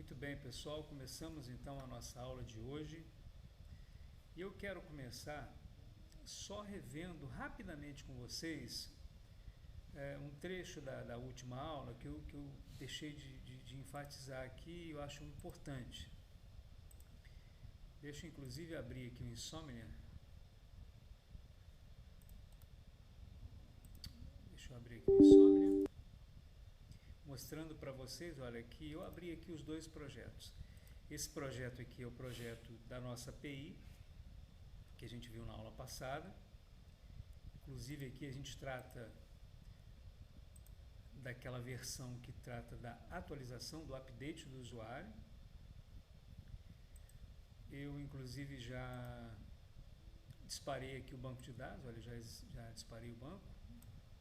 Muito bem, pessoal, começamos então a nossa aula de hoje e eu quero começar só revendo rapidamente com vocês um trecho da última aula que eu deixei de enfatizar aqui e eu acho importante. Deixa eu inclusive abrir aqui o Insomnia. Deixa eu abrir aqui o Insomnia. Mostrando para vocês, olha, que eu abri aqui os dois projetos. Esse projeto aqui é o projeto da nossa API, que a gente viu na aula passada. Inclusive aqui a gente trata daquela versão que trata da atualização, do update do usuário. Eu inclusive já disparei aqui o banco de dados, olha, já disparei o banco.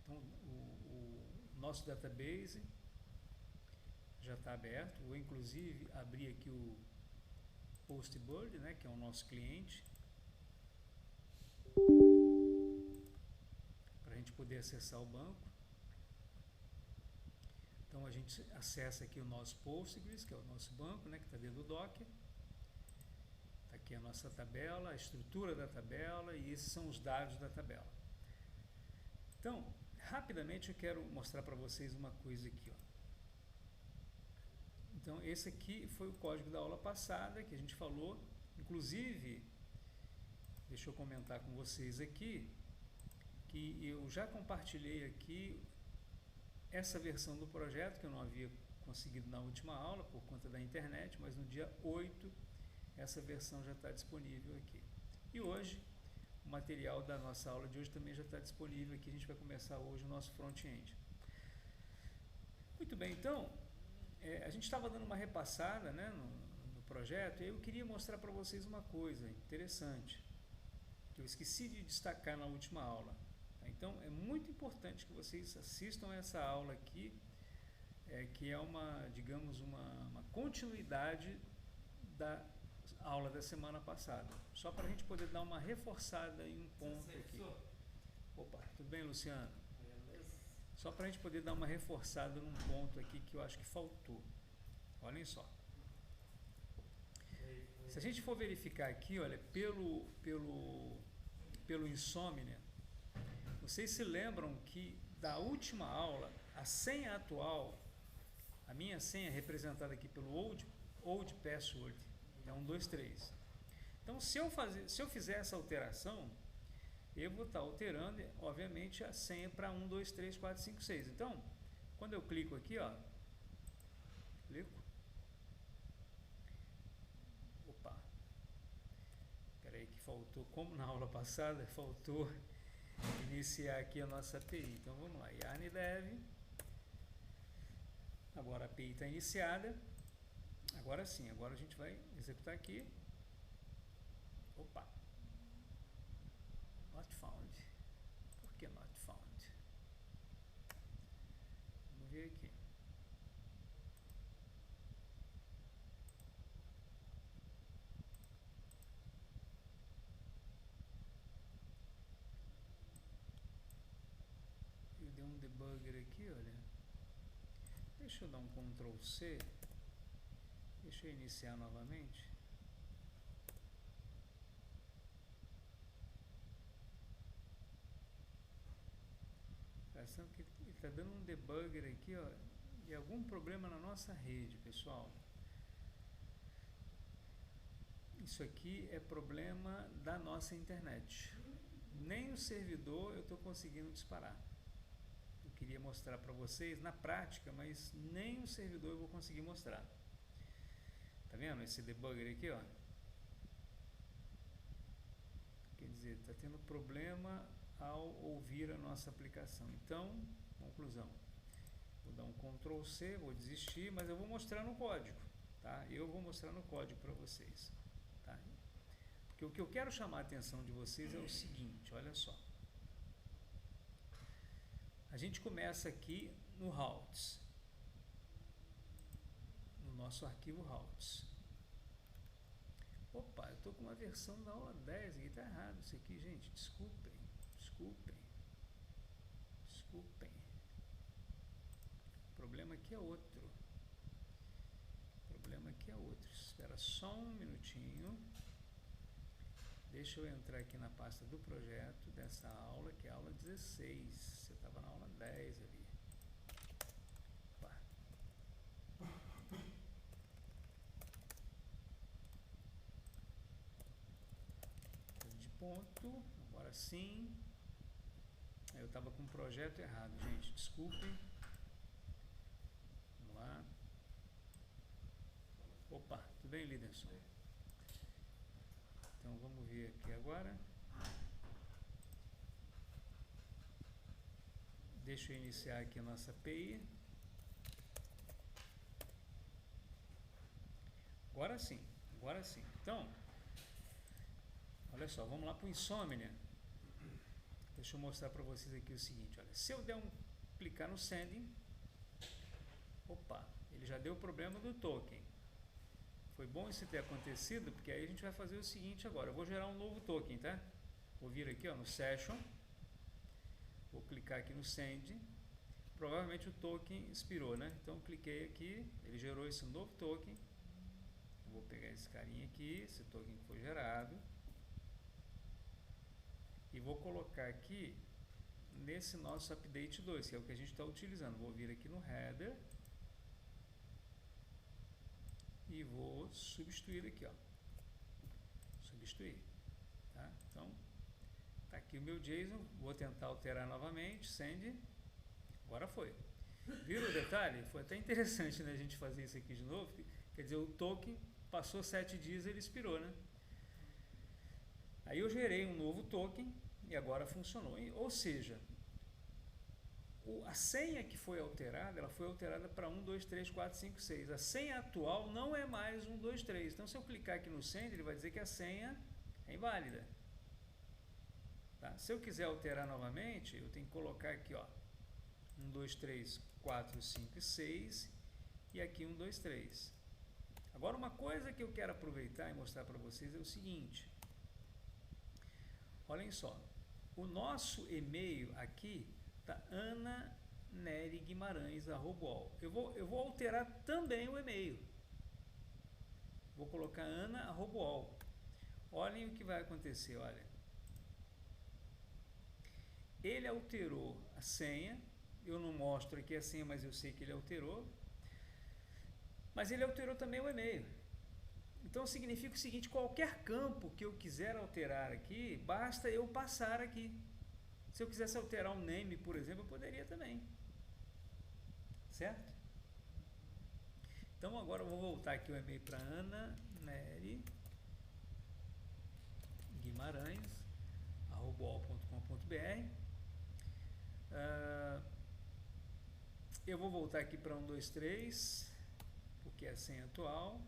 Então o nosso database já está aberto. Eu inclusive abri aqui o Postbird, né, que é o nosso cliente, para a gente poder acessar o banco. Então a gente acessa aqui o nosso Postgres, que é o nosso banco, né, que está dentro do Docker. Está aqui a nossa tabela, a estrutura da tabela, e esses são os dados da tabela. Então, rapidamente eu quero mostrar para vocês uma coisa aqui, ó. Então, esse aqui foi o código da aula passada que a gente falou. Inclusive, deixa eu comentar com vocês aqui que eu já compartilhei aqui essa versão do projeto que eu não havia conseguido na última aula por conta da internet, mas no dia 8 essa versão já está disponível aqui. E hoje, o material da nossa aula de hoje também já está disponível aqui. A gente vai começar hoje o nosso front-end. Muito bem, então, a gente estava dando uma repassada, né, no projeto, e eu queria mostrar para vocês uma coisa interessante, que eu esqueci de destacar na última aula. Então, é muito importante que vocês assistam a essa aula aqui, que é uma, digamos, uma continuidade da aula da semana passada, só para a gente poder dar uma reforçada em um ponto aqui. Opa, tudo bem, Luciano? Só para a gente poder dar uma reforçada num ponto aqui que eu acho que faltou. Olhem só. Se a gente for verificar aqui, olha, pelo Insomnia, vocês se lembram que da última aula, a senha atual, a minha senha representada aqui pelo old password, é 123. Então, se eu fizer essa alteração, eu vou estar alterando, obviamente, a senha para 1, 2, 3, 4, 5, 6. Então, quando eu clico aqui, ó, opa, espera aí que faltou, como na aula passada, faltou iniciar aqui a nossa API. Então, vamos lá, yarn dev, agora a API está iniciada, agora sim, agora a gente vai executar aqui, opa, not found. Por que not found? Vamos ver aqui. Eu dei um debugger aqui, olha. Deixa eu dar um Ctrl C. Deixa eu iniciar novamente. Parece que ele está dando um debugger aqui, ó, de algum problema na nossa rede, pessoal. Isso aqui é problema da nossa internet. Nem o servidor eu estou conseguindo disparar. Eu queria mostrar para vocês na prática, mas nem o servidor eu vou conseguir mostrar. Tá vendo esse debugger aqui, ó? Quer dizer, está tendo problema ao ouvir a nossa aplicação. Então, conclusão, vou dar um Ctrl C, vou desistir, mas eu vou mostrar no código, tá? Eu vou mostrar no código para vocês, tá? Porque o que eu quero chamar a atenção de vocês é o seguinte, olha só. A gente começa aqui no routes, no nosso arquivo routes. Opa, eu estou com uma versão da aula 10 aqui, está errado isso aqui, gente, desculpem. O problema aqui é outro. O problema aqui Espera só um minutinho. Deixa eu entrar aqui na pasta do projeto dessa aula, que é a aula 16. Você estava na aula 10 ali. Opa. De ponto, agora sim. Eu estava com o projeto errado, gente, desculpem. Vamos lá. Opa, tudo bem, Liderson? Então vamos ver aqui agora. Deixa eu iniciar aqui a nossa API. Agora sim, agora sim. Então, olha só, vamos lá para o Insomnia. Deixa eu mostrar para vocês aqui o seguinte, olha, se eu der clicar no Sending, opa, ele já deu o problema do token. Foi bom isso ter acontecido, porque aí a gente vai fazer o seguinte agora, eu vou gerar um novo token, tá? Vou vir aqui, ó, no Session, vou clicar aqui no Send, provavelmente o token expirou, né? Então cliquei aqui, ele gerou esse novo token, vou pegar esse carinha aqui, esse token que foi gerado, e vou colocar aqui nesse nosso update 2, que é o que a gente está utilizando. Vou vir aqui no header e vou substituir aqui, ó. Substituir, tá? Então, tá aqui o meu JSON, vou tentar alterar novamente, send, agora foi. Viram o detalhe? Foi até interessante, né, a gente fazer isso aqui de novo, quer dizer, o token passou 7 dias e ele expirou, né? Aí eu gerei um novo token e agora funcionou. Ou seja, a senha que foi alterada, ela foi alterada para 1, 2, 3, 4, 5, 6. A senha atual não é mais 1, 2, 3. Então, se eu clicar aqui no send, ele vai dizer que a senha é inválida. Tá? Se eu quiser alterar novamente, eu tenho que colocar aqui, ó, 1, 2, 3, 4, 5 e 6 e aqui 1, 2, 3. Agora, uma coisa que eu quero aproveitar e mostrar para vocês é o seguinte. Olhem só, o nosso e-mail aqui está ananeryguimarães@ol. Eu vou alterar também o e-mail. Vou colocar ana@ol. Olhem o que vai acontecer, olha. Ele alterou a senha. Eu não mostro aqui a senha, mas eu sei que ele alterou. Mas ele alterou também o e-mail. Então significa o seguinte, qualquer campo que eu quiser alterar aqui, basta eu passar aqui. Se eu quisesse alterar um name, por exemplo, eu poderia também. Certo? Então agora eu vou voltar aqui o e-mail para ananeryguimarães@ol.com.br. Eu vou voltar aqui para 1, 2, 3, porque é a senha atual.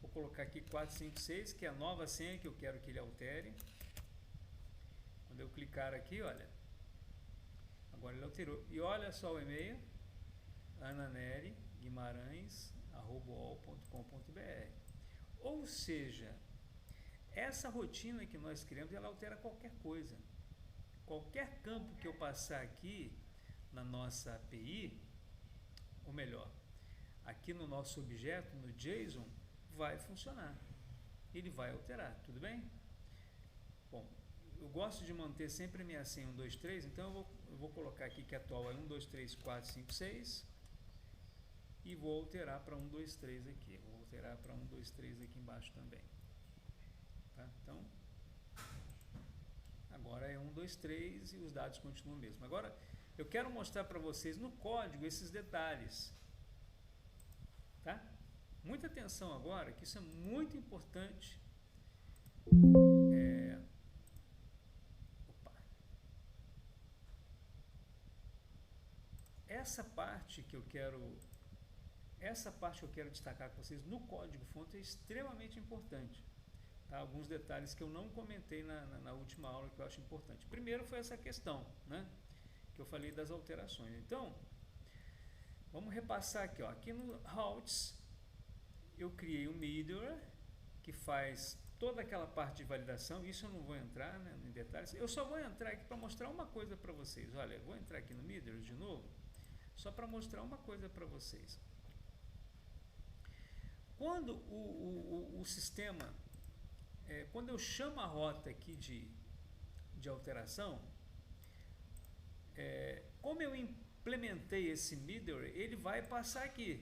Vou colocar aqui 4, 5, 6, que é a nova senha que eu quero que ele altere. Quando eu clicar aqui, olha, agora ele alterou. E olha só o e-mail, ananeryguimarães@ol.com.br. Ou seja, essa rotina que nós criamos, ela altera qualquer coisa. Qualquer campo que eu passar aqui na nossa API, ou melhor, aqui no nosso objeto, no JSON, vai funcionar. Ele vai alterar, tudo bem? Bom, eu gosto de manter sempre a minha senha 1, 2, 3, então eu vou colocar aqui que a atual é 1, 2, 3, 4, 5, 6 e vou alterar para 1, 2, 3 aqui. Vou alterar para 1, 2, 3 aqui embaixo também. Tá? Então, agora é 1, 2, 3 e os dados continuam mesmo. Agora, eu quero mostrar para vocês no código esses detalhes. Tá? Muita atenção agora, que isso é muito importante. Essa parte que eu quero destacar com vocês no código-fonte é extremamente importante. Tá? Alguns detalhes que eu não comentei na última aula que eu acho importante. Primeiro foi essa questão, né, que eu falei das alterações. Então, vamos repassar aqui. Ó. Aqui no routes, eu criei um middleware que faz toda aquela parte de validação. Isso eu não vou entrar, né, em detalhes. Eu só vou entrar aqui para mostrar uma coisa para vocês. Olha, eu vou entrar aqui no middleware de novo, só para mostrar uma coisa para vocês. quando o sistema, quando eu chamo a rota aqui de alteração, como eu implementei esse middleware, ele vai passar aqui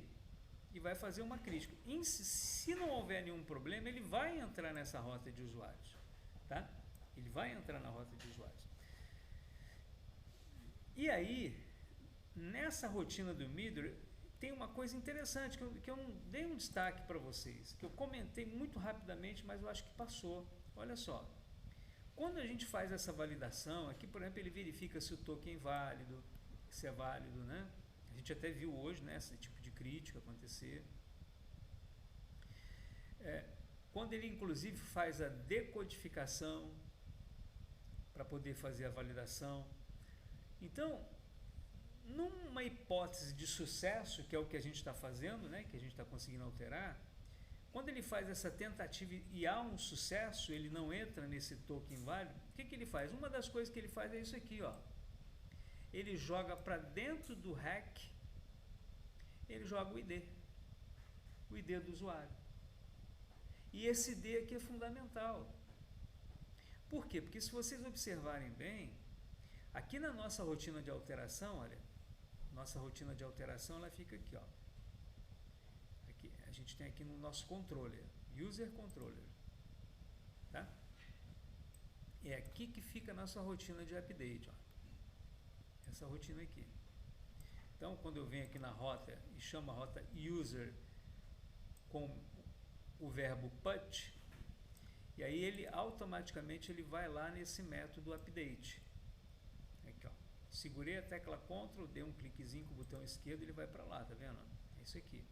e vai fazer uma crítica. Se não houver nenhum problema, ele vai entrar nessa rota de usuários, tá? Ele vai entrar na rota de usuários. E aí, nessa rotina do middleware, tem uma coisa interessante que eu não dei um destaque para vocês, que eu comentei muito rapidamente, mas eu acho que passou. Olha só. Quando a gente faz essa validação, aqui, por exemplo, ele verifica se o token é válido, se é válido, né? A gente até viu hoje, né, esse tipo de crítica acontecer. Quando ele, inclusive, faz a decodificação para poder fazer a validação. Então, numa hipótese de sucesso, que é o que a gente está fazendo, né, que a gente está conseguindo alterar, quando ele faz essa tentativa e há um sucesso, ele não entra nesse token válido, o que ele faz? Uma das coisas que ele faz é isso aqui, ó. Ele joga para dentro do hack, ele joga o ID do usuário. E esse ID aqui é fundamental. Por quê? Porque se vocês observarem bem, aqui na nossa rotina de alteração, olha, nossa rotina de alteração ela fica aqui, ó. Aqui, a gente tem aqui no nosso controller, user controller, tá? É aqui que fica a nossa rotina de update, ó. Essa rotina aqui. Então, quando eu venho aqui na rota e chamo a rota user com o verbo put, e aí ele automaticamente ele vai lá nesse método update. Aqui, ó. Segurei a tecla Ctrl, dei um cliquezinho com o botão esquerdo, ele vai para lá, tá vendo? É isso aqui.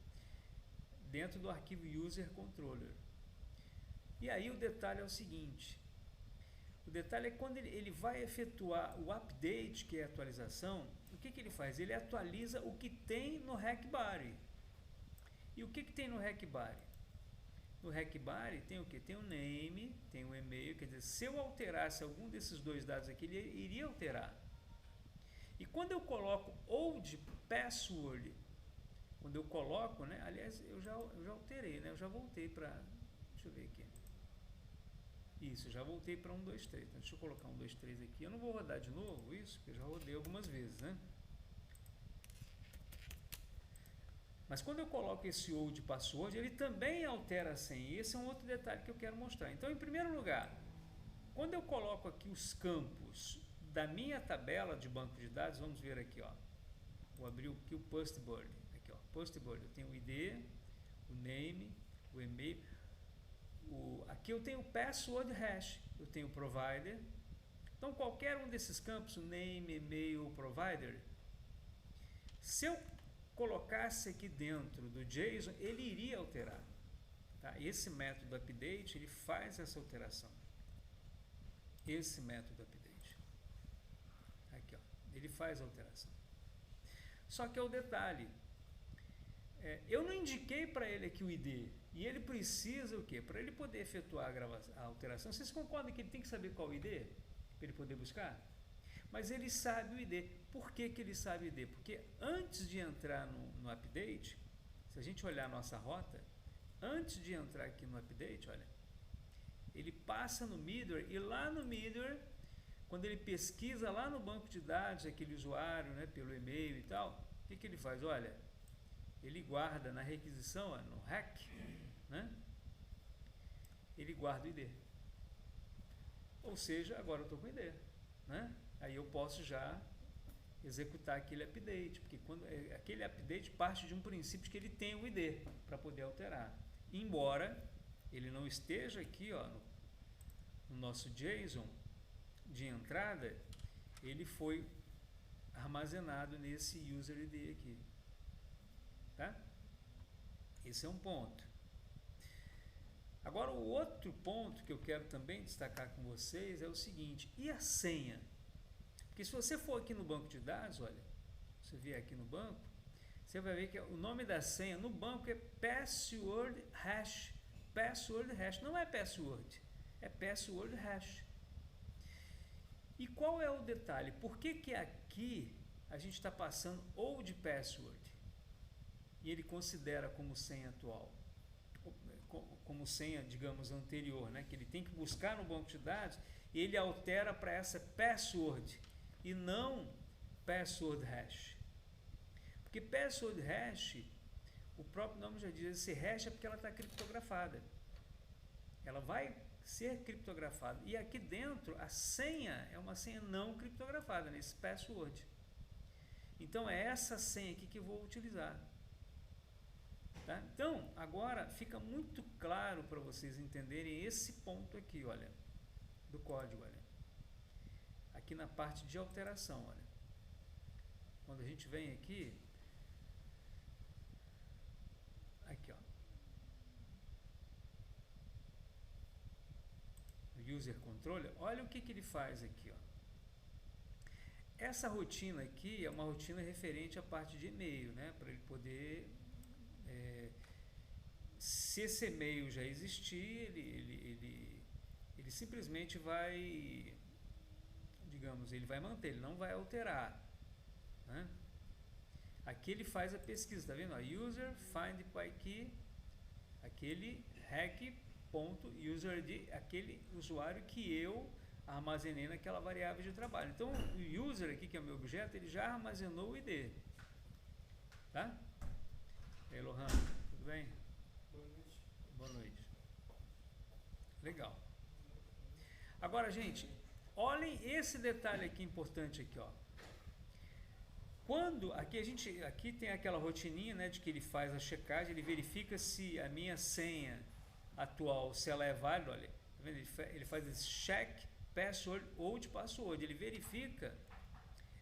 Dentro do arquivo user controller. E aí o detalhe é o seguinte. O detalhe é quando ele vai efetuar o update, que é a atualização, o que ele faz? Ele atualiza o que tem no hackbody. E o que tem no hackbody? No hackbody tem o que? Tem o name, tem o e-mail, quer dizer, se eu alterasse algum desses dois dados aqui, ele iria alterar. E quando eu coloco old password, quando eu coloco, né, aliás, eu já alterei, né, eu já voltei para, deixa eu ver aqui. Isso, já voltei para 1, 2, 3. Então, deixa eu colocar 1, 2, 3 aqui. Eu não vou rodar de novo isso, porque eu já rodei algumas vezes, né? Mas quando eu coloco esse old password, ele também altera a senha. E esse é um outro detalhe que eu quero mostrar. Então, em primeiro lugar, quando eu coloco aqui os campos da minha tabela de banco de dados, vamos ver aqui, ó. Vou abrir aqui o postboard. Aqui, ó, postboard. Eu tenho o ID, o name, o e-mail. Aqui eu tenho o password hash, eu tenho o provider. Então, qualquer um desses campos, name, e-mail, provider, se eu colocasse aqui dentro do JSON, ele iria alterar. Tá? Esse método update, ele faz essa alteração. Esse método update. Aqui, ó, ele faz a alteração. Só que é o detalhe. Eu não indiquei para ele aqui o ID. E ele precisa o quê? Para ele poder efetuar a alteração. Vocês concordam que ele tem que saber qual o ID? Para ele poder buscar? Mas ele sabe o ID. Por que ele sabe o ID? Porque antes de entrar no update, se a gente olhar a nossa rota, antes de entrar aqui no update, olha, ele passa no middleware e lá no middleware, quando ele pesquisa lá no banco de dados aquele usuário, né, pelo e-mail e tal, o que ele faz? Olha, ele guarda na requisição, ó, no hack, né, ele guarda o ID. Ou seja, agora eu estou com o ID, né? Aí eu posso já executar aquele update, porque aquele update parte de um princípio de que ele tem o ID para poder alterar. Embora ele não esteja aqui, ó, no nosso JSON de entrada, ele foi armazenado nesse user ID aqui. Tá? Esse é um ponto. Agora, o outro ponto que eu quero também destacar com vocês é o seguinte: e a senha? Porque se você for aqui no banco de dados, olha, você vier aqui no banco, você vai ver que o nome da senha no banco é password hash. Password hash, não é password, é password hash. E qual é o detalhe? Por que aqui a gente está passando old password e ele considera como senha atual? como senha, digamos, anterior, né? Que ele tem que buscar no banco de dados, e ele altera para essa password e não password hash. Porque password hash, o próprio nome já diz, esse hash é porque ela está criptografada. Ela vai ser criptografada. E aqui dentro, a senha é uma senha não criptografada, nesse password. Então, é essa senha aqui que eu vou utilizar. Tá? Então, agora fica muito claro para vocês entenderem esse ponto aqui, olha, do código, olha. Aqui na parte de alteração, olha. Quando a gente vem aqui, ó. O user controller, olha o que ele faz aqui, ó. Essa rotina aqui é uma rotina referente à parte de e-mail, né? Para ele poder... se esse e-mail já existir, ele simplesmente vai, digamos, ele vai manter, ele não vai alterar, né? Aqui ele faz a pesquisa, tá vendo? User find by key, aquele hack.userid, aquele usuário que eu armazenei naquela variável de trabalho. Então, o user aqui, que é o meu objeto, ele já armazenou o ID, tá? E aí, Lohan, tudo bem? Boa noite. Boa noite. Legal. Agora, gente, olhem esse detalhe aqui importante aqui, ó. Quando aqui tem aquela rotininha, né, de que ele faz a checagem, ele verifica se a minha senha atual, se ela é válida, olha, tá vendo? Ele faz esse check password ou de password, ele verifica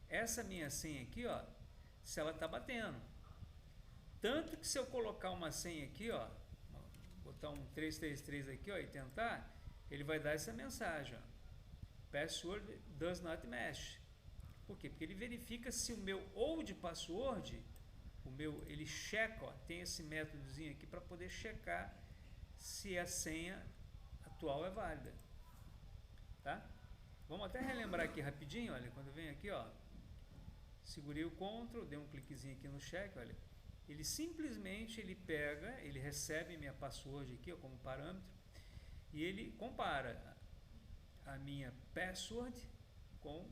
essa minha senha aqui, ó, se ela está batendo. Tanto que se eu colocar uma senha aqui, ó, botar um 333 aqui, ó, e tentar, ele vai dar essa mensagem, ó, password does not match. Por quê? Porque ele verifica se o meu old password, ele checa, ó, tem esse métodozinho aqui para poder checar se a senha atual é válida, tá? Vamos até relembrar aqui rapidinho, olha, quando eu venho aqui, ó, segurei o Ctrl, dei um cliquezinho aqui no check, olha, ele simplesmente pega, ele recebe minha password aqui, ó, como parâmetro, e ele compara a minha password com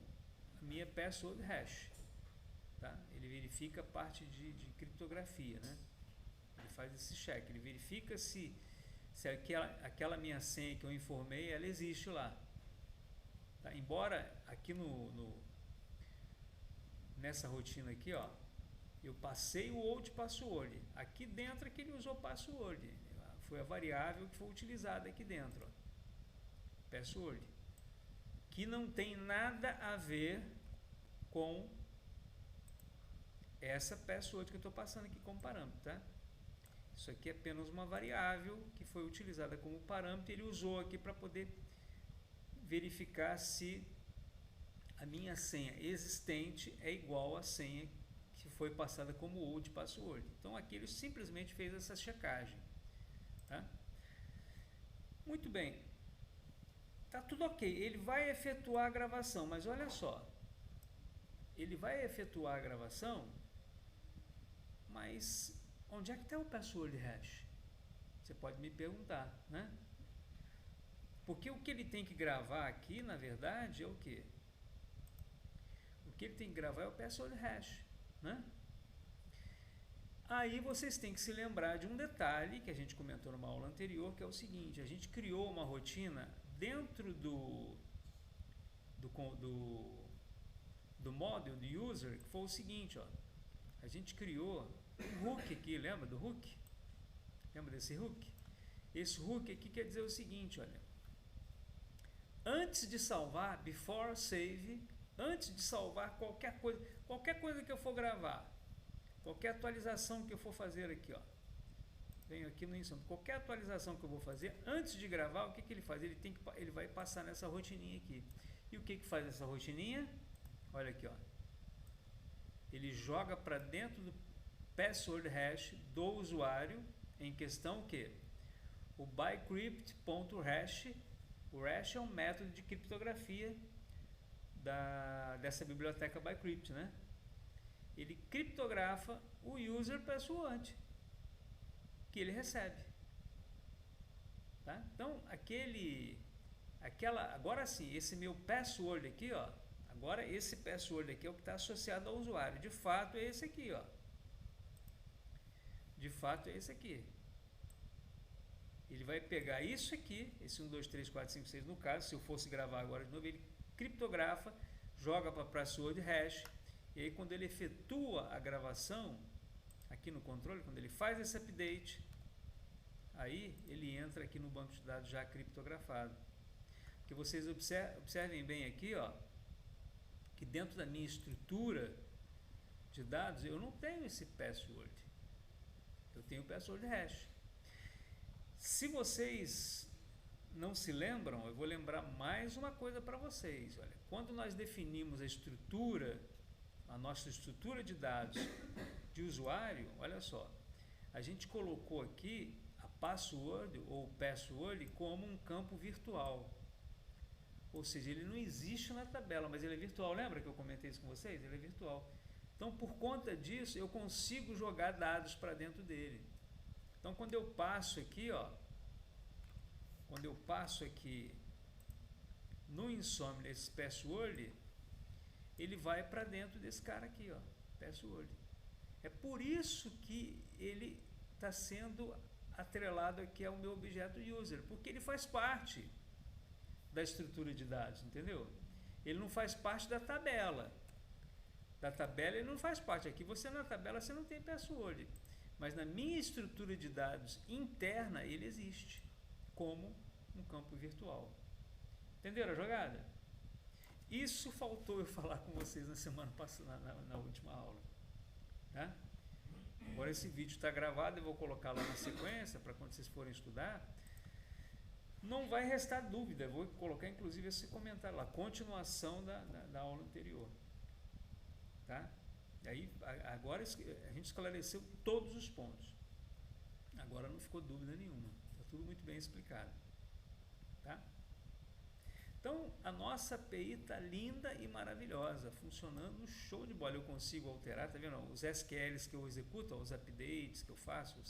a minha password hash, tá? Ele verifica a parte de criptografia, né? Ele faz esse check, ele verifica se aquela minha senha que eu informei, ela existe lá, tá? Embora aqui nessa rotina aqui, ó, eu passei o old password, aqui dentro é que ele usou password, foi a variável que foi utilizada aqui dentro, ó, password, que não tem nada a ver com essa password que eu estou passando aqui como parâmetro, tá? Isso aqui é apenas uma variável que foi utilizada como parâmetro e ele usou aqui para poder verificar se a minha senha existente é igual à senha que foi passada como old password. Então aqui ele simplesmente fez essa checagem, tá? Muito bem. Tá tudo ok, ele vai efetuar a gravação, mas olha só, ele vai efetuar a gravação, mas onde é que está o password hash? Você pode me perguntar, né? Porque o que ele tem que gravar aqui, na verdade, é o quê? O que ele tem que gravar é o password hash, né? Aí vocês têm que se lembrar de um detalhe que a gente comentou numa aula anterior, que é o seguinte, a gente criou uma rotina dentro do module do user, que foi o seguinte, ó, a gente criou um hook aqui, lembra do hook? Lembra desse hook? Esse hook aqui quer dizer o seguinte, olha, antes de salvar, before save, antes de salvar qualquer coisa que eu for gravar, qualquer atualização que eu for fazer aqui, ó, venho aqui no instante, qualquer atualização que eu vou fazer, antes de gravar, o que ele faz? Ele vai passar nessa rotininha aqui. E o que faz essa rotininha? Olha aqui, ó. Ele joga para dentro do password hash do usuário em questão o quê? O bycrypt.hash. O hash é um método de criptografia dessa biblioteca bycrypt, né? Ele criptografa o user password que ele recebe. Tá? Então, agora sim, esse meu password aqui, ó, agora esse password aqui é o que está associado ao usuário. De fato, é esse aqui, ó. De fato, é esse aqui. Ele vai pegar isso aqui, esse 1, 2, 3, 4, 5, 6, no caso, se eu fosse gravar agora de novo, ele criptografa, joga para password hash, e aí quando ele efetua a gravação, aqui no controle, quando ele faz esse update, aí ele entra aqui no banco de dados já criptografado. Porque vocês observem bem aqui, ó, que dentro da minha estrutura de dados, eu não tenho esse password. Eu tenho o password hash. Se vocês não se lembram, eu vou lembrar mais uma coisa para vocês. Olha, quando nós definimos a nossa estrutura de dados de usuário, olha só, a gente colocou aqui a password ou password como um campo virtual. Ou seja, ele não existe na tabela, mas ele é virtual. Lembra que eu comentei isso com vocês? Ele é virtual. Então, por conta disso, eu consigo jogar dados para dentro dele. Então, quando eu passo aqui, ó, no Insomnia esse password, ele vai para dentro desse cara aqui, ó, password. É por isso que ele está sendo atrelado aqui ao meu objeto user, porque ele faz parte da estrutura de dados, entendeu? Ele não faz parte da tabela. Da tabela ele não faz parte. Aqui você na tabela você não tem password. Mas na minha estrutura de dados interna ele existe como um campo virtual. Entenderam a jogada? Isso faltou eu falar com vocês na semana passada, na última aula. Tá? Agora esse vídeo está gravado, eu vou colocar lá na sequência para quando vocês forem estudar. Não vai restar dúvida, eu vou colocar inclusive esse comentário lá, continuação da aula anterior. Tá? E aí, agora a gente esclareceu todos os pontos. Agora não ficou dúvida nenhuma. Está tudo muito bem explicado. Tá? Então, a nossa API está linda e maravilhosa, funcionando show de bola. Eu consigo alterar, tá vendo? Os SQLs que eu executo, os updates que eu faço,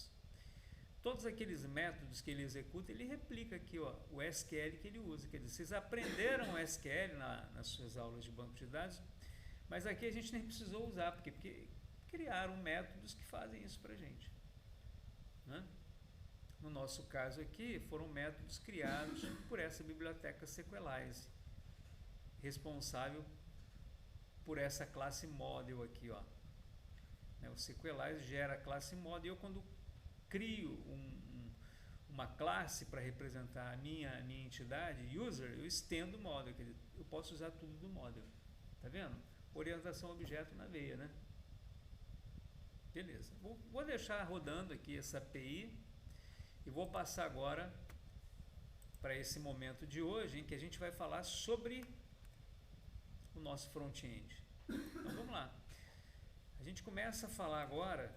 todos aqueles métodos que ele executa, ele replica aqui, ó, o SQL que ele usa. Quer dizer, vocês aprenderam o SQL nas suas aulas de banco de dados, mas aqui a gente nem precisou usar, porque criaram métodos que fazem isso para a gente. Né? No nosso caso aqui, foram métodos criados por essa biblioteca Sequelize, responsável por essa classe model aqui. Ó. O Sequelize gera a classe model e eu, quando crio uma classe para representar a minha entidade, user, eu estendo o model, quer dizer, eu posso usar tudo do model. Tá vendo? Orientação objeto na veia, né? Beleza. Vou deixar rodando aqui essa API e vou passar agora para esse momento de hoje em que a gente vai falar sobre o nosso front-end. Então vamos lá. A gente começa a falar agora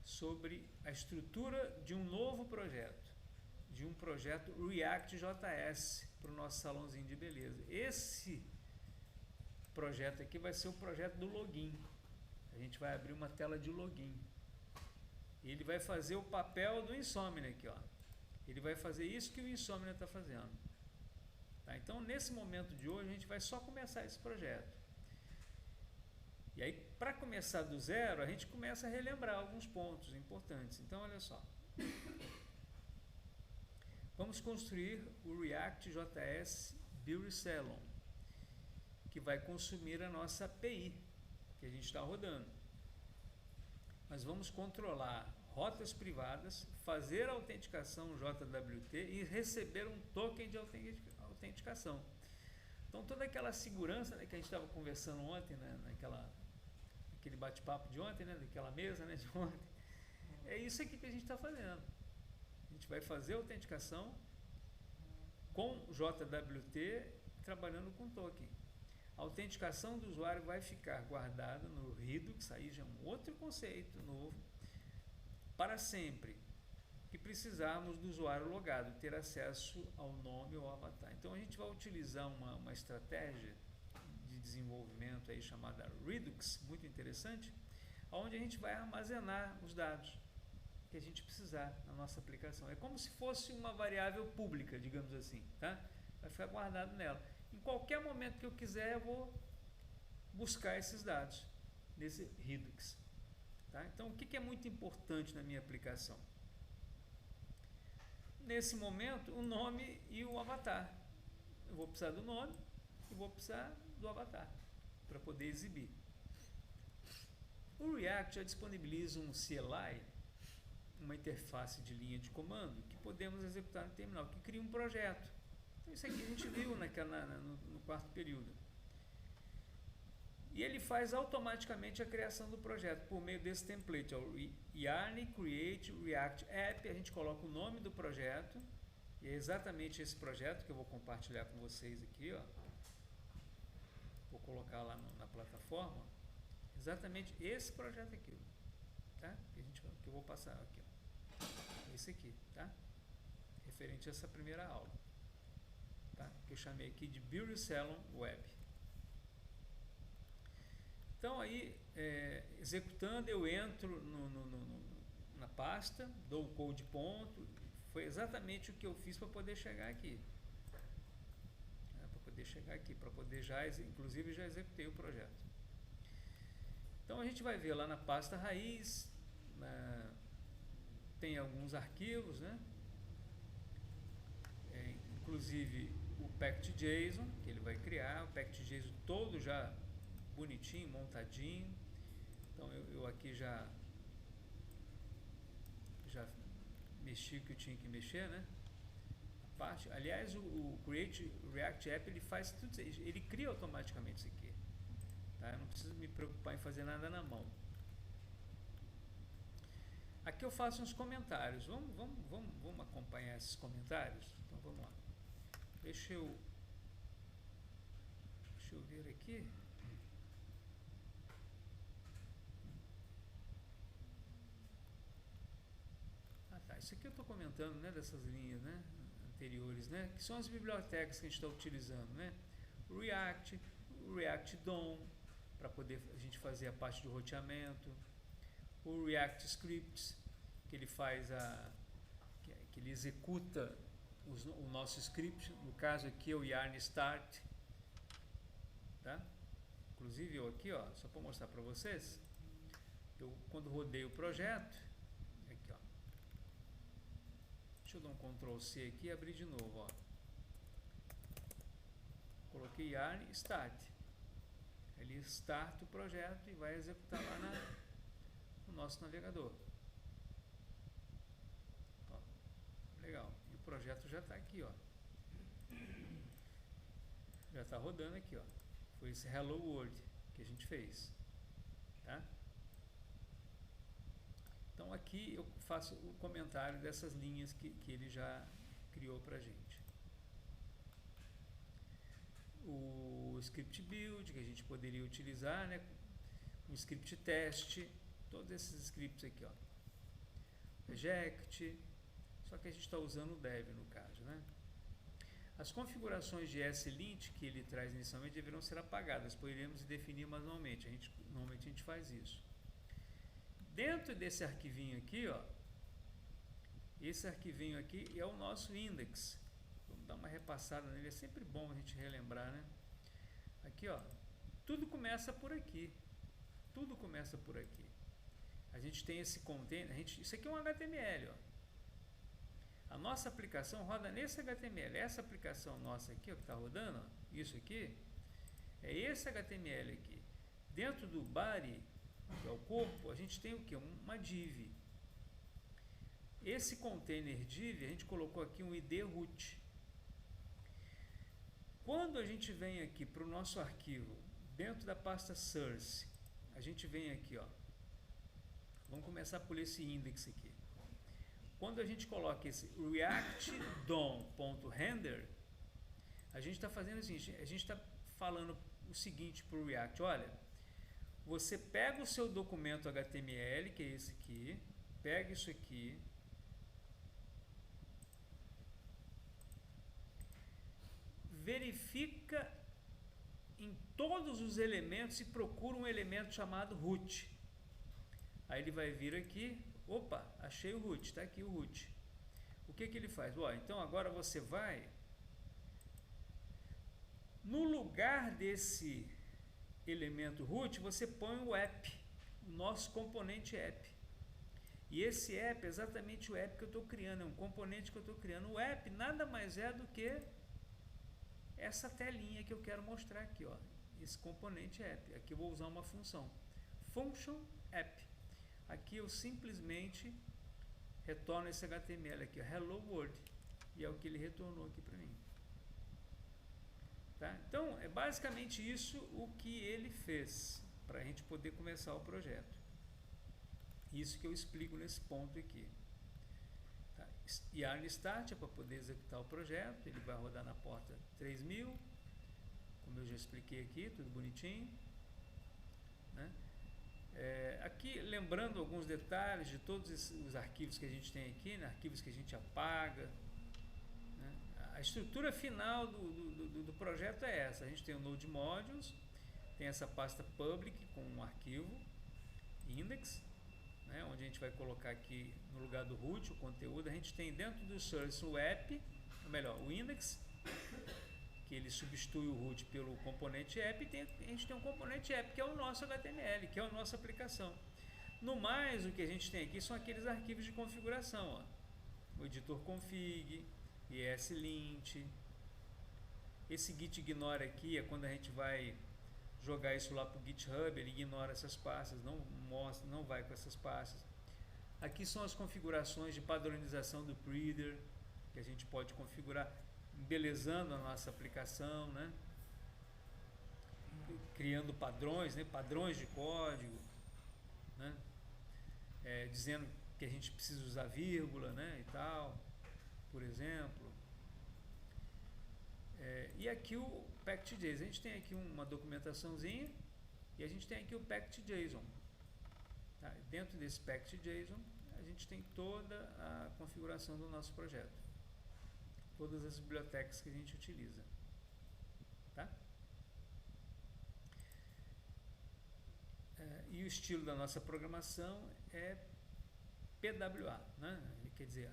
sobre a estrutura de um novo projeto, de um projeto React.js para o nosso salãozinho de beleza. Esse projeto aqui vai ser o projeto do login. A gente vai abrir uma tela de login. E ele vai fazer o papel do Insomnia aqui, ó. Ele vai fazer isso que o Insomnia está fazendo. Tá? Então, nesse momento de hoje, a gente vai só começar esse projeto. E aí, para começar do zero, a gente começa a relembrar alguns pontos importantes. Então, olha só. Vamos construir o React.js Build Salon, que vai consumir a nossa API que a gente está rodando. Nós vamos controlar rotas privadas, fazer a autenticação JWT e receber um token de autenticação. Então, toda aquela segurança, né, que a gente estava conversando ontem, né, naquele bate-papo de ontem, né, daquela mesa, né, de ontem, é isso aqui que a gente está fazendo. A gente vai fazer a autenticação com JWT trabalhando com token. A autenticação do usuário vai ficar guardada no Redux, aí já é um outro conceito novo, para sempre que precisarmos do usuário logado, ter acesso ao nome ou ao avatar. Então a gente vai utilizar uma estratégia de desenvolvimento aí chamada Redux, muito interessante, onde a gente vai armazenar os dados. que a gente precisar na nossa aplicação. É como se fosse uma variável pública, digamos assim, tá? Vai ficar guardado nela. Em qualquer momento que eu quiser, eu vou buscar esses dados nesse Redux. Tá? Então, o que é muito importante na minha aplicação? Nesse momento, o nome e o avatar. Eu vou precisar do nome e vou precisar do avatar para poder exibir. O React já disponibiliza um CLI, uma interface de linha de comando, que podemos executar no terminal, que cria um projeto. Então, isso aqui a gente viu no quarto período. E ele faz automaticamente a criação do projeto por meio desse template, ó, Yarn Create React App. A gente coloca o nome do projeto, e é exatamente esse projeto que eu vou compartilhar com vocês aqui, ó. Vou colocar lá na plataforma, exatamente esse projeto aqui, tá? Que eu vou passar aqui, ó. Esse aqui, tá? Referente a essa primeira aula, tá? Que eu chamei aqui de Build Salon Web. Então aí, executando, eu entro na pasta, dou o code ponto, foi exatamente o que eu fiz para poder chegar aqui. Para poder inclusive já executei o projeto. Então a gente vai ver lá na pasta raiz, tem alguns arquivos, né? Inclusive o packed.json, que ele vai criar, o packed.json todo já bonitinho, montadinho. Então eu aqui já mexi o que eu tinha que mexer, né? A parte, aliás, o Create React App, ele faz tudo isso, ele cria automaticamente isso aqui, tá? Eu não preciso me preocupar em fazer nada na mão. Aqui eu faço uns comentários. Vamos acompanhar esses comentários? Então vamos lá. Deixa eu ver aqui. Isso aqui eu estou comentando, né, dessas linhas, né, anteriores, né, que são as bibliotecas que a gente está utilizando, né, o React DOM, para poder a gente fazer a parte de roteamento, o React Scripts, que ele faz que ele executa o nosso script, no caso aqui é o Yarn Start, tá? Inclusive eu aqui, ó, só para mostrar para vocês, eu quando rodei o projeto, deixa eu dar um Ctrl C aqui e abrir de novo, ó. Coloquei Yarn Start. Ele starta o projeto e vai executar lá no nosso navegador. Ó, legal. E o projeto já está aqui, ó. Já está rodando aqui, ó. Foi esse Hello World que a gente fez, tá? Então aqui eu faço o comentário dessas linhas que ele já criou para a gente. O script build que a gente poderia utilizar, né? O script teste, todos esses scripts aqui, ó. Reject, só que a gente está usando o dev no caso, né? As configurações de slint que ele traz inicialmente deverão ser apagadas, poderemos definir manualmente. Normalmente a gente faz isso. Dentro desse arquivinho aqui, ó, esse arquivinho aqui é o nosso index. Vamos dar uma repassada nele, é sempre bom a gente relembrar, né? Aqui, ó, tudo começa por aqui. Tudo começa por aqui. A gente tem esse container, isso aqui é um HTML, ó. A nossa aplicação roda nesse HTML. Essa aplicação nossa aqui, ó, que está rodando, ó, isso aqui, é esse HTML aqui. Dentro do body, que é o corpo, a gente tem o que? Uma div. Esse container div, a gente colocou aqui um id root. Quando a gente vem aqui para o nosso arquivo, dentro da pasta source, a gente vem aqui, ó. Vamos começar por esse index aqui. Quando a gente coloca esse react DOM.render, a gente está fazendo o seguinte, a gente está falando o seguinte para o React, olha, você pega o seu documento HTML, que é esse aqui, pega isso aqui, verifica em todos os elementos e procura um elemento chamado root. Aí ele vai vir aqui, Opa, achei o root, está aqui o root. O que ele faz? Então agora você vai, no lugar desse elemento root, você põe o app, o nosso componente app. E esse app é exatamente o app que eu estou criando, é um componente que eu estou criando. O app nada mais é do que essa telinha que eu quero mostrar aqui, ó, esse componente app. Aqui eu vou usar uma função, function app. Aqui eu simplesmente retorno esse HTML aqui, ó, hello world, e é o que ele retornou aqui para mim. Tá? Então, é basicamente isso o que ele fez para a gente poder começar o projeto. Isso que eu explico nesse ponto aqui. Tá? Yarn Start é para poder executar o projeto, ele vai rodar na porta 3000, como eu já expliquei aqui, tudo bonitinho. Né? Aqui, lembrando alguns detalhes de todos os arquivos que a gente tem aqui, né? Arquivos que a gente apaga. Né? A estrutura final do projeto é essa. A gente tem o Node Modules, tem essa pasta public com um arquivo index, né? Onde a gente vai colocar aqui no lugar do root o conteúdo. A gente tem dentro do source o app, ou melhor, o index, que ele substitui o root pelo componente app, e a gente tem um componente app, que é o nosso HTML, que é a nossa aplicação. No mais, o que a gente tem aqui são aqueles arquivos de configuração, ó. O editor config, ESLint. Esse git ignore aqui é quando a gente vai jogar isso lá para o GitHub, ele ignora essas pastas, não mostra, não vai com essas pastas. Aqui são as configurações de padronização do Preader, que a gente pode configurar, embelezando a nossa aplicação, né? Criando padrões, né? Padrões de código, né? Dizendo que a gente precisa usar vírgula, né? E tal, por exemplo. E aqui o packed.json, a gente tem aqui uma documentaçãozinha e a gente tem aqui o packed.json. Tá? Dentro desse packed.json a gente tem toda a configuração do nosso projeto, todas as bibliotecas que a gente utiliza. Tá? E o estilo da nossa programação é PWA, né? Quer dizer,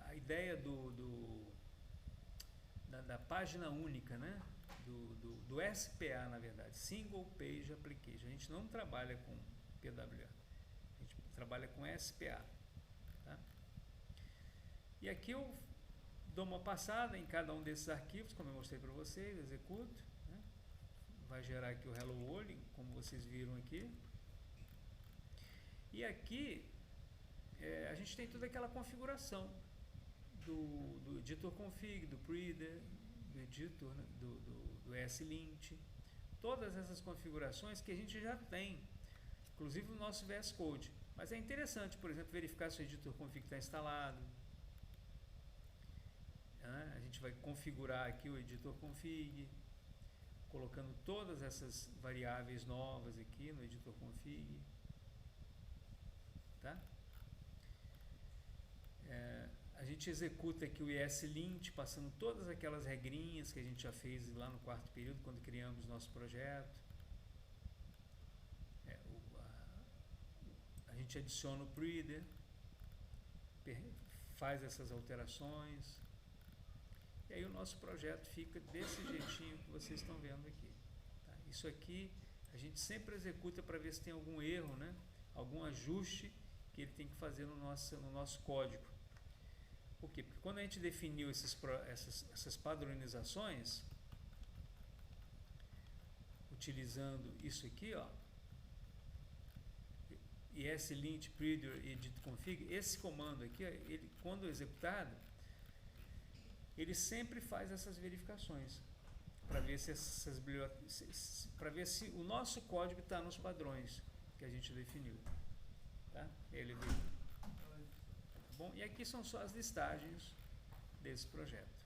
a ideia da página única, né? do SPA, na verdade, Single Page Application. A gente não trabalha com PWA, a gente trabalha com SPA. Tá? E aqui eu dou uma passada em cada um desses arquivos, como eu mostrei para vocês, executo, né? Vai gerar aqui o Hello World, como vocês viram aqui. E aqui a gente tem toda aquela configuração do editor config, do Preader, do editor, né? do ESLint, todas essas configurações que a gente já tem, inclusive no nosso VS Code. Mas é interessante, por exemplo, verificar se o editor config está instalado. A gente vai configurar aqui o editor config, colocando todas essas variáveis novas aqui no editor config. Tá? A gente executa aqui o ESLint, passando todas aquelas regrinhas que a gente já fez lá no quarto período, quando criamos nosso projeto. A gente adiciona o Preader, faz essas alterações, e aí o nosso projeto fica desse jeitinho que vocês estão vendo aqui. Tá? Isso aqui a gente sempre executa para ver se tem algum erro, né? Algum ajuste que ele tem que fazer no nosso código. Por quê? Porque quando a gente definiu essas padronizações, utilizando isso aqui, ó, ESLint, Preader e edit config, esse comando aqui, ele, quando executado, ele sempre faz essas verificações para ver para ver se o nosso código está nos padrões que a gente definiu. Tá? Ele bom, e aqui são só as listagens desse projeto.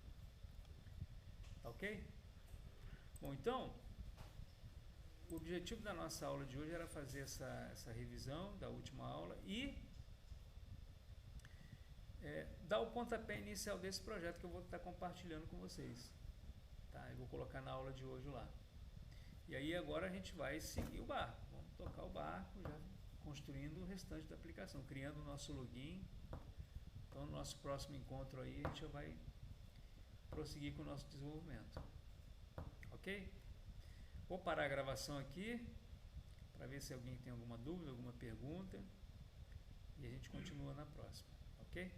Tá ok? Bom, então, o objetivo da nossa aula de hoje era fazer essa revisão da última aula e dar o pontapé inicial desse projeto que eu vou estar compartilhando com vocês. Tá? Eu vou colocar na aula de hoje lá. E aí agora a gente vai seguir o barco. Vamos tocar o barco, já construindo o restante da aplicação, criando o nosso login. Então, no nosso próximo encontro aí, a gente já vai prosseguir com o nosso desenvolvimento. Ok? Vou parar a gravação aqui para ver se alguém tem alguma dúvida, alguma pergunta, e a gente continua na próxima. Ok?